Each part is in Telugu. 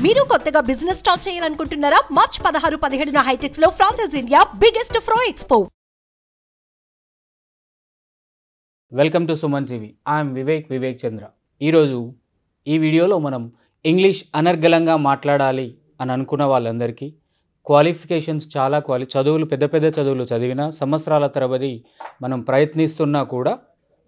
మీరు కొత్తగా బిజినెస్ స్టార్ట్ చేయాలనుకుంటున్నారా? మార్చ్ 16, 17న హైటెక్స్ లో ఫ్రాన్సెస్ ఇండియా బిగ్గెస్ట్ ఫ్రో expo. Welcome to Suman TV. I'm Vivek Chandra. ఈరోజు ఈ వీడియోలో మనం ఇంగ్లీష్ అనర్గళంగా మాట్లాడాలి అని అనుకున్న వాళ్ళందరికీ క్వాలిఫికేషన్స్ చాలా చదువులు పెద్ద చదువులు చదివిన సంవత్సరాల తరబడి మనం ప్రయత్నిస్తున్నా కూడా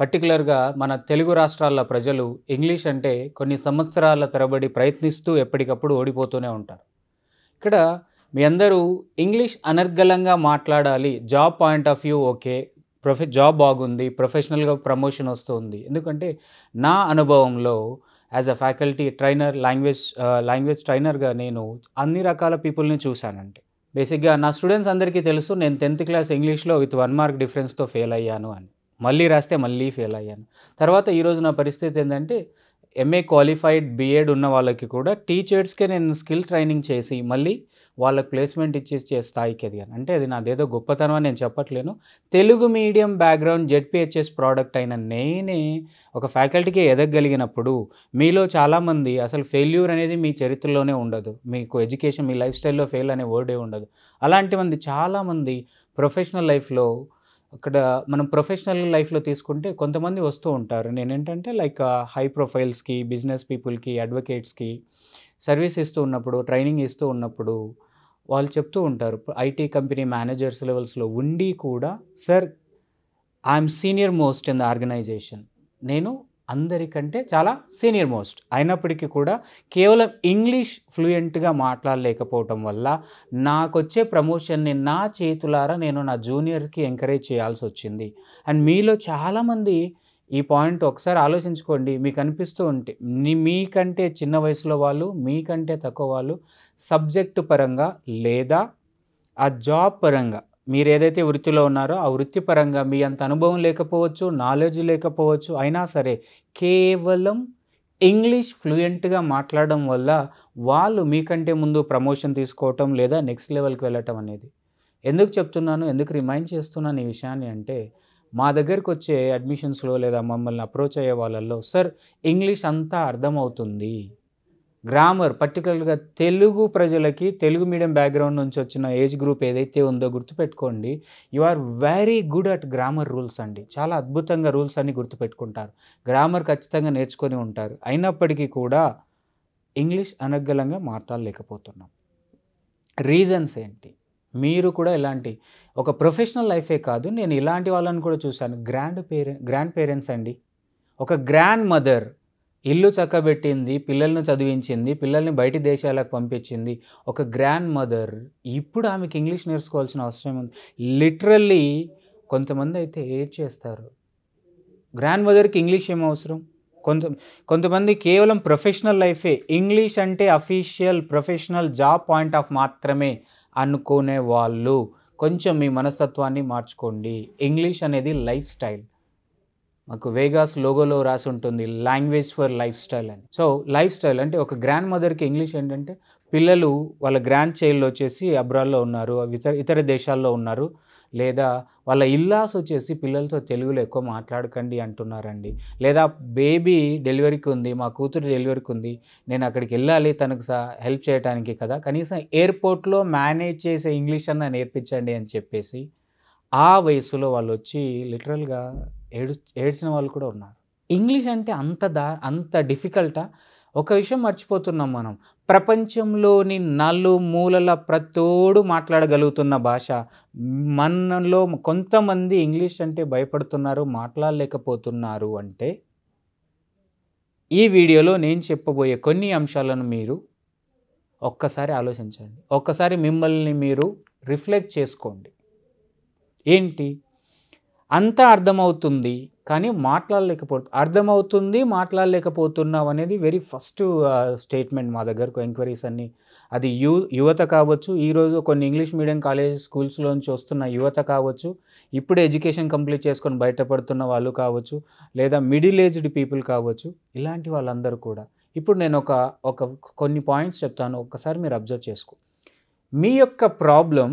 పర్టికులర్గా మన తెలుగు రాష్ట్రాల ప్రజలు ఇంగ్లీష్ అంటే కొన్ని సంవత్సరాల తరబడి ప్రయత్నిస్తూ ఎప్పటికప్పుడు ఓడిపోతూనే ఉంటారు. ఇక్కడ మీ అందరూ ఇంగ్లీష్ అనర్గళంగా మాట్లాడాలి, job point of view okay, job బాగుంది, ప్రొఫెషనల్గా ప్రమోషన్ వస్తుంది. ఎందుకంటే నా అనుభవంలో as a faculty trainer, language ట్రైనర్గా నేను అన్ని రకాల పీపుల్ని చూశానంటే బేసిక్గా నా స్టూడెంట్స్ అందరికీ తెలుసు నేను 10th క్లాస్ ఇంగ్లీష్లో విత్ 1 మార్క్ డిఫరెన్స్తో ఫెయిల్ అయ్యాను అని. మళ్ళీ రాస్తే మళ్ళీ ఫెయిల్ అయ్యాను. తర్వాత ఈరోజు నా పరిస్థితి ఏంటంటే ఎంఏ క్వాలిఫైడ్ బిఎడ్ ఉన్న వాళ్ళకి కూడా టీచర్స్కే నేను స్కిల్ ట్రైనింగ్ చేసి మళ్ళీ వాళ్ళకి ప్లేస్మెంట్ ఇచ్చే స్థాయికి ఎదిగాను. అంటే అది నాదేదో గొప్పతనం అని నేను చెప్పట్లేను. Telugu medium background ZPHS product అయిన నేనే ఒక ఫ్యాకల్టీకి ఎదగలిగినప్పుడు మీలో చాలామంది అసలు ఫెయిల్యూర్ అనేది మీ చరిత్రలోనే ఉండదు, మీకు ఎడ్యుకేషన్ మీ లైఫ్ స్టైల్లో ఫెయిల్ అనే వర్డే ఉండదు. అలాంటి మంది చాలామంది ప్రొఫెషనల్ లైఫ్లో అక్కడ మనం ప్రొఫెషనల్ లైఫ్లో తీసుకుంటే కొంతమంది వస్తూ ఉంటారు. నేనేంటంటే లైక్ హై ప్రొఫైల్స్కి, బిజినెస్ పీపుల్కి, అడ్వకేట్స్కి సర్వీస్ ఇస్తూ ఉన్నప్పుడు, ట్రైనింగ్ ఇస్తూ ఉన్నప్పుడు వాళ్ళు చెప్తూ ఉంటారు, ఐటీ కంపెనీ మేనేజర్స్ లెవెల్స్లో ఉండి కూడా, sir I'm senior most in the organisation, నేను అందరికంటే చాలా సీనియర్ మోస్ట్ అయినప్పటికీ కూడా కేవలం ఇంగ్లీష్ ఫ్లూయెంట్గా మాట్లాడలేకపోవటం వల్ల నాకు వచ్చే ప్రమోషన్ని నా చేతులారా నేను నా జూనియర్కి ఎంకరేజ్ చేయాల్సి వచ్చింది. అండ్ మీలో చాలామంది ఈ పాయింట్ ఒకసారి ఆలోచించుకోండి. మీకు అనిపిస్తూ ఉంటే మీకంటే చిన్న వయసులో వాళ్ళు, మీకంటే తక్కువ వాళ్ళు సబ్జెక్టు పరంగా లేదా ఆ జాబ్ పరంగా మీరు ఏదైతే వృత్తిలో ఉన్నారో ఆ వృత్తిపరంగా మీ అంత అనుభవం లేకపోవచ్చు, నాలెడ్జ్ లేకపోవచ్చు, అయినా సరే కేవలం ఇంగ్లీష్ ఫ్లూయెంట్గా మాట్లాడడం వల్ల వాళ్ళు మీకంటే ముందు ప్రమోషన్ తీసుకోవటం లేదా నెక్స్ట్ లెవెల్కి వెళ్ళటం అనేది. ఎందుకు చెప్తున్నాను, ఎందుకు రిమైండ్ చేస్తున్నాను ఈ విషయాన్ని అంటే, మా దగ్గరికి వచ్చే అడ్మిషన్స్లో లేదా మమ్మల్ని అప్రోచ్ అయ్యే వాళ్ళల్లో సార్ ఇంగ్లీష్ అంతా అర్థమవుతుంది, గ్రామర్ పర్టికులర్గా తెలుగు ప్రజలకి, తెలుగు మీడియం బ్యాక్గ్రౌండ్ నుంచి వచ్చిన ఏజ్ గ్రూప్ ఏదైతే ఉందో గుర్తుపెట్టుకోండి, you are very good at grammar rules అండి. చాలా అద్భుతంగా రూల్స్ అన్ని గుర్తుపెట్టుకుంటారు, గ్రామర్ ఖచ్చితంగా నేర్చుకొని ఉంటారు. అయినప్పటికీ కూడా ఇంగ్లీష్ అనర్గళంగా మాట్లాడలేకపోతున్నాం. రీజన్స్ ఏంటి? మీరు కూడా ఇలాంటి ఒక ప్రొఫెషనల్ లైఫే కాదు, నేను ఇలాంటి వాళ్ళని కూడా చూశాను. గ్రాండ్ పేరెంట్స్ అండి. ఒక గ్రాండ్ మదర్ ఇల్లు చక్కబెట్టింది, పిల్లలను చదివించింది, పిల్లల్ని బయటి దేశాలకు పంపించింది. ఒక గ్రాండ్ మదర్ ఇప్పుడు ఆమెకి ఇంగ్లీష్ నేర్చుకోవాల్సిన అవసరం ఉంది. లిటరల్లీ కొంతమంది అయితే ఏడ్ చేస్తారు, గ్రాండ్ మదర్కి ఇంగ్లీష్ ఏం అవసరం. కొంతమంది కేవలం ప్రొఫెషనల్ లైఫే ఇంగ్లీష్ అంటే official professional job point of మాత్రమే అనుకునే వాళ్ళు కొంచెం మీ మనస్తత్వాన్ని మార్చుకోండి. ఇంగ్లీష్ అనేది లైఫ్ స్టైల్. మాకు వేగాస్ లోగోలో రాసి ఉంటుంది లాంగ్వేజ్ ఫర్ లైఫ్ స్టైల్ అని. సో లైఫ్ స్టైల్ అంటే ఒక గ్రాండ్ మదర్కి ఇంగ్లీష్ ఏంటంటే, పిల్లలు వాళ్ళ గ్రాండ్ చైల్డ్ వచ్చేసి అబ్రాడ్లో ఉన్నారు, ఇతర దేశాల్లో ఉన్నారు, లేదా వాళ్ళ ఇల్లాస్ వచ్చేసి పిల్లలతో తెలుగులో ఎక్కువ మాట్లాడకండి అంటున్నారండి. లేదా బేబీ డెలివరీకి ఉంది, మా కూతురు డెలివరీకి ఉంది, నేను అక్కడికి వెళ్ళాలి తనకు హెల్ప్ చేయడానికి కదా, కనీసం ఎయిర్పోర్ట్లో మేనేజ్ చేసే ఇంగ్లీష్ అన్న నేర్పించండి అని చెప్పేసి ఆ వయసులో వాళ్ళు వచ్చి లిటరల్గా ఏడ్చిన వాళ్ళు కూడా ఉన్నారు. ఇంగ్లీష్ అంటే అంత డిఫికల్టా? ఒక విషయం మర్చిపోతున్నాం మనం, ప్రపంచంలోని నలుమూలల ప్రతోడు మాట్లాడగలుగుతున్న భాష. మనలో కొంతమంది ఇంగ్లీష్ అంటే భయపడుతున్నారు, మాట్లాడలేకపోతున్నారు. అంటే ఈ వీడియోలో నేను చెప్పబోయే కొన్ని అంశాలను మీరు ఒక్కసారి ఆలోచించండి, ఒక్కసారి మిమ్మల్ని మీరు రిఫ్లెక్ట్ చేసుకోండి. ఏంటి? అంతా అర్థమవుతుంది కానీ అర్థమవుతుంది మాట్లాడలేకపోతున్నాం అనేది వెరీ ఫస్ట్ స్టేట్మెంట్ మా దగ్గరకు ఎంక్వైరీస్ అన్నీ. అది యువత కావచ్చు, ఈరోజు కొన్ని ఇంగ్లీష్ మీడియం కాలేజ్ స్కూల్స్లోంచి వస్తున్న యువత కావచ్చు, ఇప్పుడే ఎడ్యుకేషన్ కంప్లీట్ చేసుకొని బయటపడుతున్న వాళ్ళు కావచ్చు, లేదా మిడిల్ ఏజ్డ్ పీపుల్ కావచ్చు, ఇలాంటి వాళ్ళందరూ కూడా. ఇప్పుడు నేను ఒక కొన్ని పాయింట్స్ చెప్తాను, ఒక్కసారి మీరు అబ్జర్వ్ చేసుకో. మీ యొక్క ప్రాబ్లం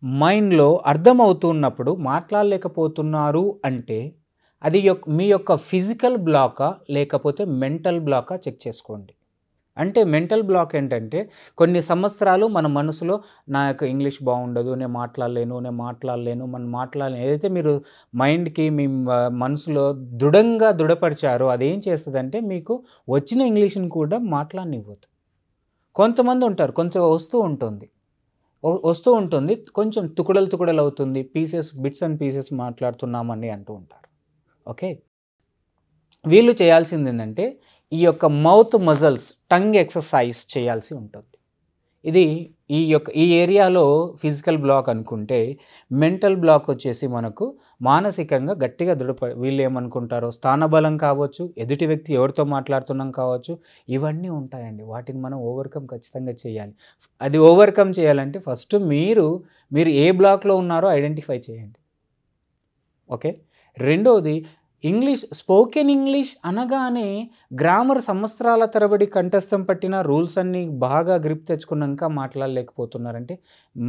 మైండ్లో అర్థమవుతున్నప్పుడు మాట్లాడలేకపోతున్నారు అంటే అది మీ యొక్క ఫిజికల్ బ్లాకా లేకపోతే మెంటల్ బ్లాకా చెక్ చేసుకోండి. అంటే మెంటల్ బ్లాక్ ఏంటంటే కొన్ని సంవత్సరాలు మన మనసులో నాకు ఇంగ్లీష్ బాగుండదు, నేను మాట్లాడలేను మనం మాట్లాడలేను ఏదైతే మీరు మైండ్కి మీ మనసులో దృఢపరిచారో అదేం చేస్తుందంటే మీకు వచ్చిన ఇంగ్లీష్ని కూడా మాట్లాడనివ్వదు. కొంతమంది ఉంటారు, కొంచెం వస్తూ ఉంటుంది కొంచెం తుకుడలు అవుతుంది, బిట్స్ అండ్ పీసెస్ మాట్లాడుతున్నామని అంటూ ఉంటారు. ఓకే, వీళ్ళు చేయాల్సింది ఏంటంటే ఈ యొక్క మౌత్ మజిల్స్ టంగ్ ఎక్సర్సైజ్ చేయాల్సి ఉంటుంది. ఇది ఈ ఏరియాలో ఫిజికల్ బ్లాక్ అనుకుంటే, మెంటల్ బ్లాక్ వచ్చేసి మనకు మానసికంగా గట్టిగా వీళ్ళు ఏమనుకుంటారో స్థానబలం కావచ్చు, ఎదుటి వ్యక్తి ఎవరితో మాట్లాడుతున్నాం కావచ్చు, ఇవన్నీ ఉంటాయండి. వాటిని మనం ఓవర్కమ్ ఖచ్చితంగా చేయాలి. అది ఓవర్కమ్ చేయాలంటే ఫస్ట్ మీరు ఏ బ్లాక్లో ఉన్నారో ఐడెంటిఫై చేయండి. ఓకే, రెండోది స్పోకెన్ ఇంగ్లీష్ అనగానే గ్రామర్ సంవత్సరాల తరబడి కంఠస్థం పట్టిన రూల్స్ అన్నీ బాగా గ్రిప్ తెచ్చుకున్నాక మాట్లాడలేకపోతున్నారంటే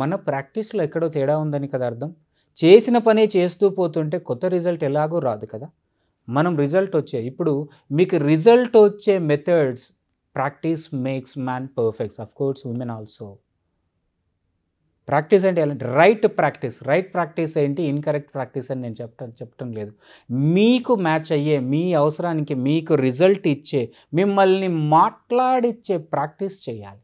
మన ప్రాక్టీస్లో ఎక్కడో తేడా ఉందని కదా అర్థం. చేసిన పనే చేస్తూ పోతుంటే కొత్త రిజల్ట్ ఎలాగో రాదు కదా. ఇప్పుడు మీకు రిజల్ట్ వచ్చే methods, practice makes man perfect, of course women also. Practice అంటే ఎలాంటి రైట్ ప్రాక్టీస్ ఏంటి, ఇన్కరెక్ట్ ప్రాక్టీస్ అని నేను చెప్పటం లేదు. మీకు మ్యాచ్ అయ్యే, మీ అవసరానికి మీకు రిజల్ట్ ఇచ్చే, మిమ్మల్ని మాట్లాడిచ్చే ప్రాక్టీస్ చేయాలి.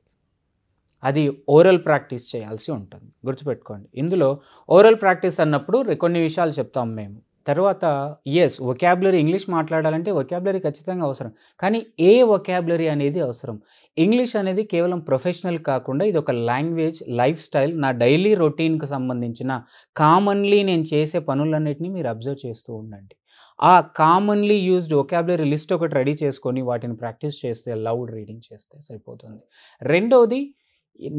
అది ఓరల్ ప్రాక్టీస్ చేయాల్సి ఉంటుంది, గుర్తుపెట్టుకోండి. ఇందులో ఓరల్ ప్రాక్టీస్ అన్నప్పుడు కొన్ని విషయాలు చెప్తాం మేము. తర్వాత వొకాబులరీ, ఇంగ్లీష్ మాట్లాడాలంటే వొకాబులరీ ఖచ్చితంగా అవసరం. కానీ ఏ వొకాబులరీ అనేది అవసరం? ఇంగ్లీష్ అనేది కేవలం ప్రొఫెషనల్ కాకుండా ఇది ఒక లాంగ్వేజ్, లైఫ్ స్టైల్, నా డైలీ రొటీన్కి సంబంధించిన కామన్లీ నేను చేసే పనులన్నిటినీ మీరు అబ్జర్వ్ చేస్తూ ఉండండి. ఆ కామన్లీ యూజ్డ్ వొకాబులరీ లిస్ట్ ఒకటి రెడీ చేసుకొని వాటిని ప్రాక్టీస్ చేస్తే, లౌడ్ రీడింగ్ చేస్తే సరిపోతుంది. రెండవది,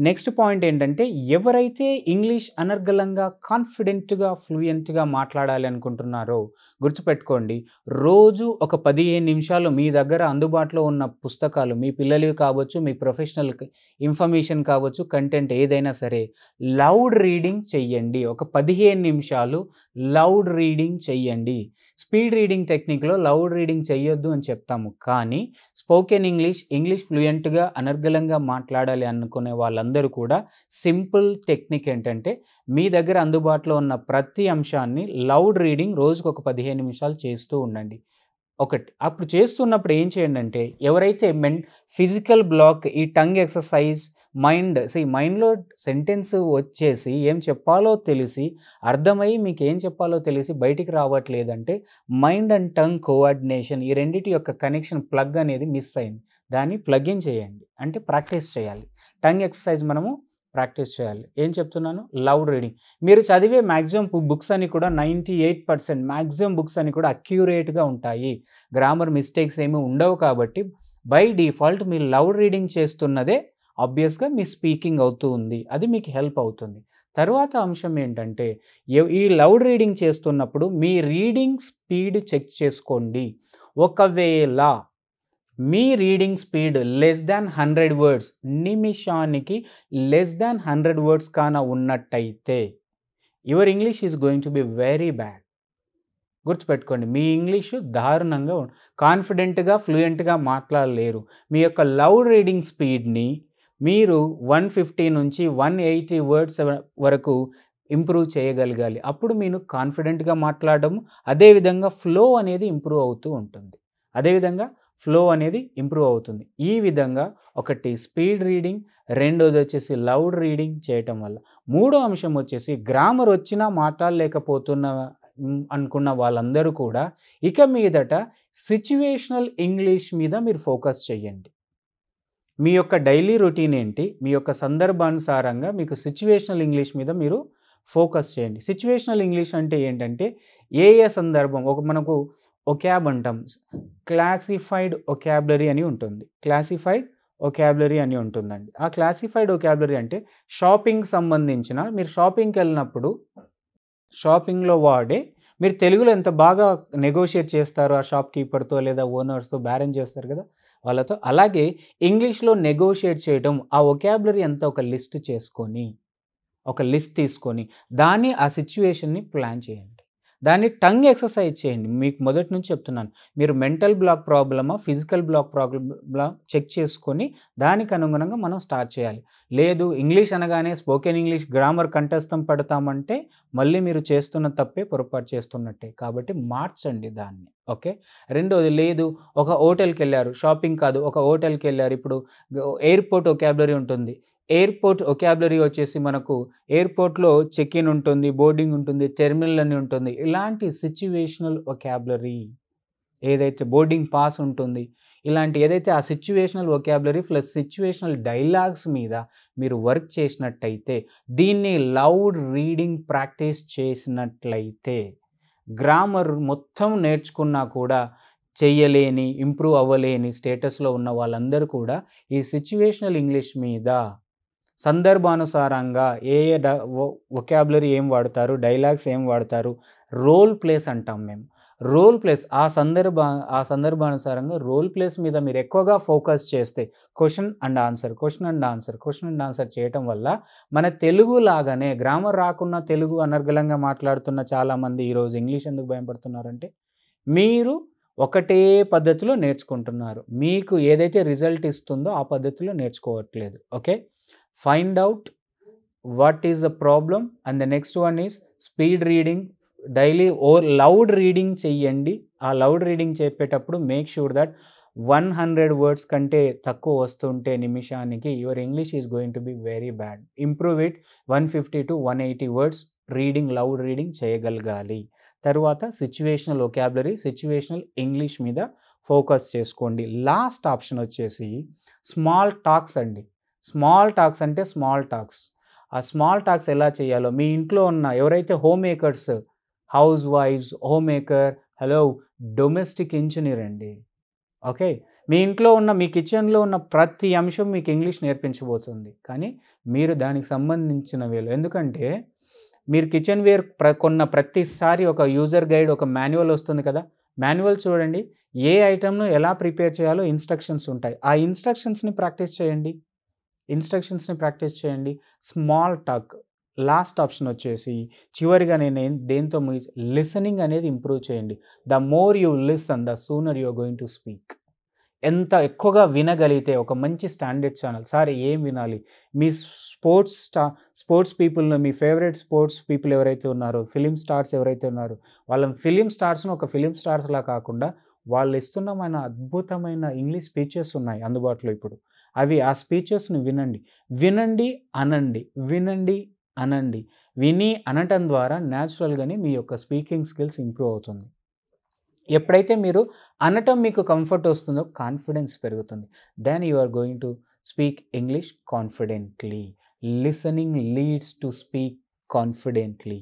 నెక్స్ట్ పాయింట్ ఏంటంటే, ఎవరైతే ఇంగ్లీష్ అనర్గళంగా, కాన్ఫిడెంట్గా, ఫ్లూయెంట్గా మాట్లాడాలి అనుకుంటున్నారో గుర్తుపెట్టుకోండి, రోజు ఒక 15 నిమిషాలు మీ దగ్గర అందుబాటులో ఉన్న పుస్తకాలు, మీ పిల్లలవి కావచ్చు, మీ ప్రొఫెషనల్ ఇన్ఫర్మేషన్ కావచ్చు, కంటెంట్ ఏదైనా సరే, లౌడ్ రీడింగ్ చెయ్యండి. ఒక 15 నిమిషాలు లౌడ్ రీడింగ్ చెయ్యండి. స్పీడ్ రీడింగ్ టెక్నిక్లో లౌడ్ రీడింగ్ చెయ్యొద్దు అని చెప్తాము. కానీ స్పోకెన్ ఇంగ్లీష్ ఫ్లూయెంట్గా, అనర్గళంగా మాట్లాడాలి అనుకునే వాళ్ళందరూ కూడా సింపుల్ టెక్నిక్ ఏంటంటే, మీ దగ్గర అందుబాటులో ఉన్న ప్రతి అంశాన్ని లౌడ్ రీడింగ్ రోజుకు ఒక 15 నిమిషాలు చేస్తూ ఉండండి. అప్పుడు చేస్తున్నప్పుడు ఏం చేయండి అంటే, ఎవరైతే ఫిజికల్ బ్లాక్, ఈ టంగ్ ఎక్సర్సైజ్, మైండ్లో సెంటెన్స్ వచ్చేసి ఏం చెప్పాలో తెలిసి, అర్థమై మీకు ఏం చెప్పాలో తెలిసి బయటికి రావట్లేదంటే, మైండ్ అండ్ టంగ్ కోఆర్డినేషన్, ఈ రెండింటి యొక్క కనెక్షన్ ప్లగ్ అనేది మిస్ అయింది. దాన్ని ప్లగ్ ఇన్ చేయండి, అంటే ప్రాక్టీస్ చేయాలి. టంగ్ ఎక్సర్సైజ్ మనము ప్రాక్టీస్ చేయాలి. ఏం చెప్తున్నాను? Loud reading. మీరు చదివే మ్యాక్సిమం బుక్స్ అని కూడా 98% మ్యాక్సిమం బుక్స్ అని కూడా అక్యూరేట్గా ఉంటాయి. గ్రామర్ మిస్టేక్స్ ఏమీ ఉండవు. కాబట్టి బై డిఫాల్ట్ మీరు లౌడ్ రీడింగ్ చేస్తున్నదే ఆబ్వియస్గా మీ స్పీకింగ్ అవుతూ ఉంది. అది మీకు హెల్ప్ అవుతుంది. తర్వాత అంశం ఏంటంటే, ఈ లౌడ్ రీడింగ్ చేస్తున్నప్పుడు మీ రీడింగ్ స్పీడ్ చెక్ చేసుకోండి. ఒకవేళ మీ reading speed less than 100 words, నిమిషానికి లెస్ దాన్ 100 వర్డ్స్ కాన ఉన్నట్టయితే, your English is going to be very bad. గుర్తుపెట్టుకోండి, మీ ఇంగ్లీషు దారుణంగా, కాన్ఫిడెంట్గా, ఫ్లూయెంట్గా మాట్లాడలేరు. మీ యొక్క లౌడ్ రీడింగ్ స్పీడ్ని మీరు 150 నుంచి 180 వర్డ్స్ వరకు ఇంప్రూవ్ చేయగలగాలి. అప్పుడు మీరు కాన్ఫిడెంట్గా మాట్లాడడం, అదేవిధంగా ఫ్లో అనేది ఇంప్రూవ్ అవుతూ ఉంటుంది. ఈ విధంగా ఒకటి స్పీడ్ రీడింగ్, రెండోది వచ్చేసి లౌడ్ రీడింగ్ చేయటం వల్ల. మూడో అంశం వచ్చేసి, గ్రామర్ వచ్చినా మాట్లాడలేకపోతున్న అనుకున్న వాళ్ళందరూ కూడా ఇక మీదట సిచ్యువేషనల్ ఇంగ్లీష్ మీద మీరు ఫోకస్ చేయండి. మీ యొక్క డైలీ రొటీన్ ఏంటి, మీ యొక్క సందర్భానుసారంగా మీకు సిచ్యువేషనల్ ఇంగ్లీష్ మీద మీరు ఫోకస్ చేయండి. సిచ్యువేషనల్ ఇంగ్లీష్ అంటే ఏంటంటే, ఏ సందర్భం, మనకు ఒకాబ్ అంటాం, క్లాసిఫైడ్ ఒకాబులరీ అని ఉంటుంది. ఆ క్లాసిఫైడ్ ఒకాబులరీ అంటే షాపింగ్ సంబంధించిన, మీరు షాపింగ్కి వెళ్ళినప్పుడు షాపింగ్లో వాడే, మీరు తెలుగులో ఎంత బాగా నెగోషియేట్ చేస్తారు ఆ షాప్ కీపర్తో లేదా ఓనర్స్తో, బేరం చేస్తారు కదా వాళ్ళతో, అలాగే ఇంగ్లీష్లో నెగోషియేట్ చేయడం, ఆ ఒకాబులరీ అంతా ఒక లిస్ట్ తీసుకొని దాన్ని, ఆ సిచ్యువేషన్ని ప్లాన్ చేయండి. దాన్ని టంగ్ ఎక్సర్సైజ్ చేయండి. మీకు మొదటి నుంచి చెప్తున్నాను. మీరు మెంటల్ బ్లాక్ ప్రాబ్లమా, ఫిజికల్ బ్లాక్ ప్రాబ్లమా చెక్ చేసుకొని దానికి అనుగుణంగా మనం స్టార్ట్ చేయాలి. లేదు ఇంగ్లీష్ అనగానే స్పోకెన్ ఇంగ్లీష్ గ్రామర్ కంఠస్థం పడతామంటే మళ్ళీ మీరు చేస్తున్న తప్పే, పొరపాటు చేస్తున్నట్టే. కాబట్టి మార్చండి దాన్ని. ఓకే. రెండోది, లేదు ఒక హోటల్కి వెళ్ళారు, షాపింగ్ కాదు, ఒక హోటల్కి వెళ్ళారు. ఇప్పుడు ఎయిర్పోర్ట్ వొకాబులరీ ఉంటుంది. ఎయిర్పోర్ట్ వొకాబులరీ వచ్చేసి మనకు ఎయిర్పోర్ట్‌లో చెక్ ఇన్ ఉంటుంది, బోర్డింగ్ ఉంటుంది, టెర్మినల్ అని ఉంటుంది. ఇలాంటి సిట్యుయేషనల్ వొకాబులరీ ఏదైతే బోర్డింగ్ పాస్ ఉంటుంది, ఇలాంటి ఏదైతే ఆ situational vocabulary plus situational dialogues మీద మీరు వర్క్ చేసినట్టయితే, దీన్ని లౌడ్ రీడింగ్ ప్రాక్టీస్ చేసినట్లయితే, గ్రామర్ మొత్తం నేర్చుకున్నా కూడా చెయ్యలేని, ఇంప్రూవ్ అవ్వలేని స్టేటస్‌లో ఉన్న వాళ్ళందరూ కూడా ఈ సిట్యుయేషనల్ ఇంగ్లీష్ మీద సందర్భానుసారంగా ఏ ఏ వొకాబులరీ ఏం వాడతారు, డైలాగ్స్ ఏం వాడతారు, రోల్ ప్లేస్ అంటాం మేము. రోల్ ప్లేస్ ఆ సందర్భానుసారంగా రోల్ ప్లేస్ మీద మీరు ఎక్కువగా ఫోకస్ చేస్తే, క్వశ్చన్ అండ్ ఆన్సర్ చేయటం వల్ల మన తెలుగు లాగానే గ్రామర్ రాకున్న తెలుగు అనర్గళంగా మాట్లాడుతున్న చాలామంది ఈరోజు ఇంగ్లీష్ ఎందుకు భయపడుతున్నారంటే, మీరు ఒకటే పద్ధతిలో నేర్చుకుంటున్నారు. మీకు ఏదైతే రిజల్ట్ ఇస్తుందో ఆ పద్ధతిలో నేర్చుకోవట్లేదు. Okay. Find out what is the problem and the next one is speed reading. Daily loud reading చెయ్యండి. ఆ లౌడ్ రీడింగ్ చెప్పేటప్పుడు మేక్ షూర్ దట్ 100 వర్డ్స్ కంటే తక్కువ వస్తుంటే నిమిషానికి your English is going to be very bad. Improve it 150 to 180 words reading, loud reading చేయగలగాలి. తర్వాత సిట్యుయేషనల్ వొకాబులరీ, సిట్యుయేషనల్ ఇంగ్లీష్ మీద ఫోకస్ చేసుకోండి. లాస్ట్ ఆప్షన్ వచ్చేసి స్మాల్ టాక్స్ అండి. స్మాల్ టాక్స్ అంటే స్మాల్ టాక్స్. ఆ స్మాల్ టాక్స్ ఎలా చేయాలో మీ ఇంట్లో ఉన్న ఎవరైతే home makers, house wives, home maker, domestic engineer అండి. ఓకే. మీ ఇంట్లో ఉన్న, మీ కిచెన్లో ఉన్న ప్రతి అంశం మీకు ఇంగ్లీష్ నేర్పించబోతుంది. కానీ మీరు దానికి సంబంధించిన వేలు, ఎందుకంటే మీరు కిచెన్ వేర్ కొన్న ప్రతిసారి ఒక యూజర్ గైడ్, ఒక మాన్యువల్ వస్తుంది కదా. మాన్యువల్ చూడండి, ఏ ఐటమ్ను ఎలా ప్రిపేర్ చేయాలో ఇన్స్ట్రక్షన్స్ ఉంటాయి. ఆ ఇన్స్ట్రక్షన్స్ని ప్రాక్టీస్ చేయండి. Small talk. లాస్ట్ ఆప్షన్ వచ్చేసి చివరిగా నేను దేంతో లిసనింగ్ అనేది ఇంప్రూవ్ చేయండి. The more you listen, the sooner you are going to speak. ఎంత ఎక్కువగా వినగలిగితే, ఒక మంచి స్టాండర్డ్ ఛానల్. సార్ ఏం వినాలి? మీ స్పోర్ట్స్ పీపుల్ను, మీ ఫేవరెట్ స్పోర్ట్స్ పీపుల్ ఎవరైతే ఉన్నారో, ఫిలిం స్టార్స్ ఎవరైతే ఉన్నారో, వాళ్ళ ఫిలిం స్టార్స్ను ఒక ఫిలిం స్టార్స్లా కాకుండా వాళ్ళు ఇస్తున్నమైన అద్భుతమైన ఇంగ్లీష్ స్పీచెస్ ఉన్నాయి అందుబాటులో ఇప్పుడు. ఆ స్పీచెస్ని అనండి. విని అనటం ద్వారా న్యాచురల్గానే మీ యొక్క స్పీకింగ్ స్కిల్స్ ఇంప్రూవ్ అవుతుంది. ఎప్పుడైతే మీరు అనటం మీకు కంఫర్ట్ వస్తుందో కాన్ఫిడెన్స్ పెరుగుతుంది. Then you are going to speak English confidently. Listening leads to speak confidently.